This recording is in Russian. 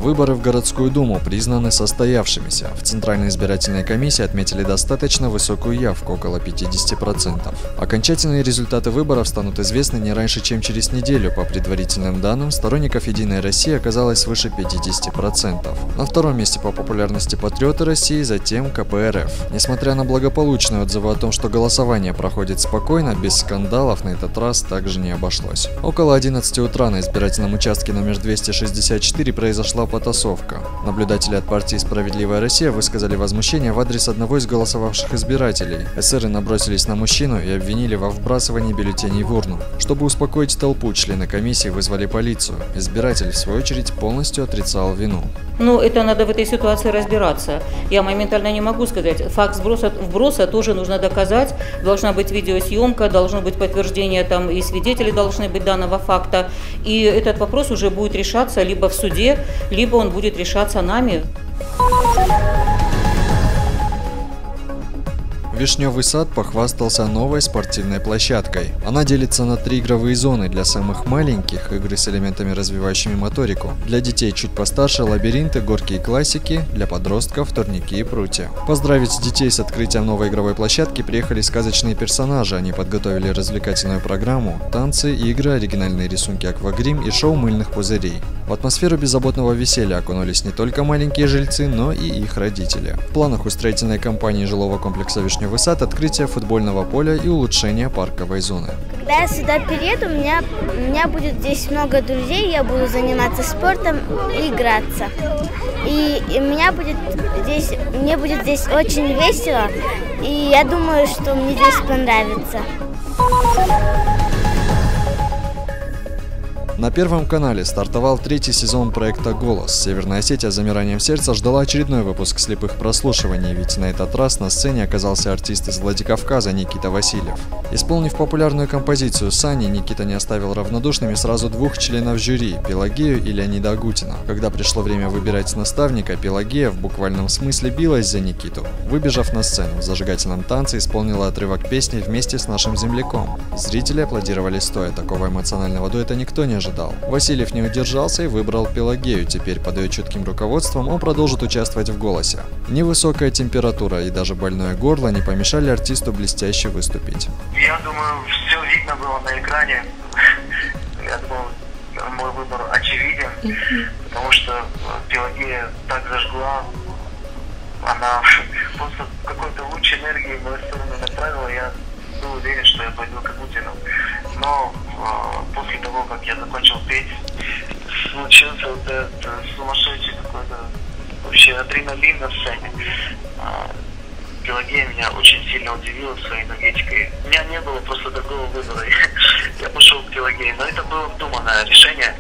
Выборы в городскую думу признаны состоявшимися. В Центральной избирательной комиссии отметили достаточно высокую явку, около 50%. Окончательные результаты выборов станут известны не раньше, чем через неделю. По предварительным данным, сторонников «Единой России» оказалось свыше 50%. На втором месте по популярности «Патриоты России», затем КПРФ. Несмотря на благополучные отзывы о том, что голосование проходит спокойно, без скандалов, на этот раз также не обошлось. Около 11 утра на избирательном участке номер 264 произошла потасовка. Наблюдатели от партии «Справедливая Россия» высказали возмущение в адрес одного из голосовавших избирателей. Эсеры набросились на мужчину и обвинили во вбрасывании бюллетеней в урну. Чтобы успокоить толпу, члены комиссии вызвали полицию. Избиратель, в свою очередь, полностью отрицал вину. Это надо в этой ситуации разбираться. Я моментально не могу сказать. Факт вброса тоже нужно доказать. Должна быть видеосъемка, должно быть подтверждение, там и свидетели должны быть данного факта. И этот вопрос уже будет решаться либо в суде, либо он будет решаться нами. Вишневый сад похвастался новой спортивной площадкой. Она делится на 3 игровые зоны: для самых маленьких – игры с элементами, развивающими моторику, для детей чуть постарше – лабиринты, горки и классики, для подростков – турники и прутья. Поздравить детей с открытием новой игровой площадки приехали сказочные персонажи. Они подготовили развлекательную программу, танцы, игры, оригинальные рисунки аквагрим и шоу мыльных пузырей. В атмосферу беззаботного веселья окунулись не только маленькие жильцы, но и их родители. В планах у строительной компании жилого комплекса «Вишневый сад» открытие футбольного поля и улучшение парковой зоны. Когда я сюда приеду, у меня будет здесь много друзей, я буду заниматься спортом и играться. И мне будет здесь очень весело, и я думаю, что мне здесь понравится. На Первом канале стартовал 3-й сезон проекта «Голос». Северная Осетия с замиранием сердца ждала очередной выпуск слепых прослушиваний, ведь на этот раз на сцене оказался артист из Владикавказа Никита Васильев. Исполнив популярную композицию «Сани», Никита не оставил равнодушными сразу 2 членов жюри – Пелагею и Леонида Агутина. Когда пришло время выбирать наставника, Пелагея в буквальном смысле билась за Никиту. Выбежав на сцену, в зажигательном танце исполнила отрывок песни вместе с нашим земляком. Зрители аплодировали стоя, такого эмоционального дуэта никто не ожидал. Васильев не удержался и выбрал Пелагею. Теперь под ее чутким руководством он продолжит участвовать в «Голосе». Невысокая температура и даже больное горло не помешали артисту блестяще выступить. Я думаю, все видно было на экране. Я думаю, мой выбор очевиден, потому что Пелагея так зажгла. Она просто какой-то луч энергии в мою сторону направила. Я был уверен, что я пойду к Агутину. Но после того, как я закончил петь, случился вот этот сумасшедший какой-то вообще адреналин на сцене. Пелагея меня очень сильно удивила своей энергетикой. У меня не было просто другого выбора. Я пошел к Пелагее, но это было обдуманное решение.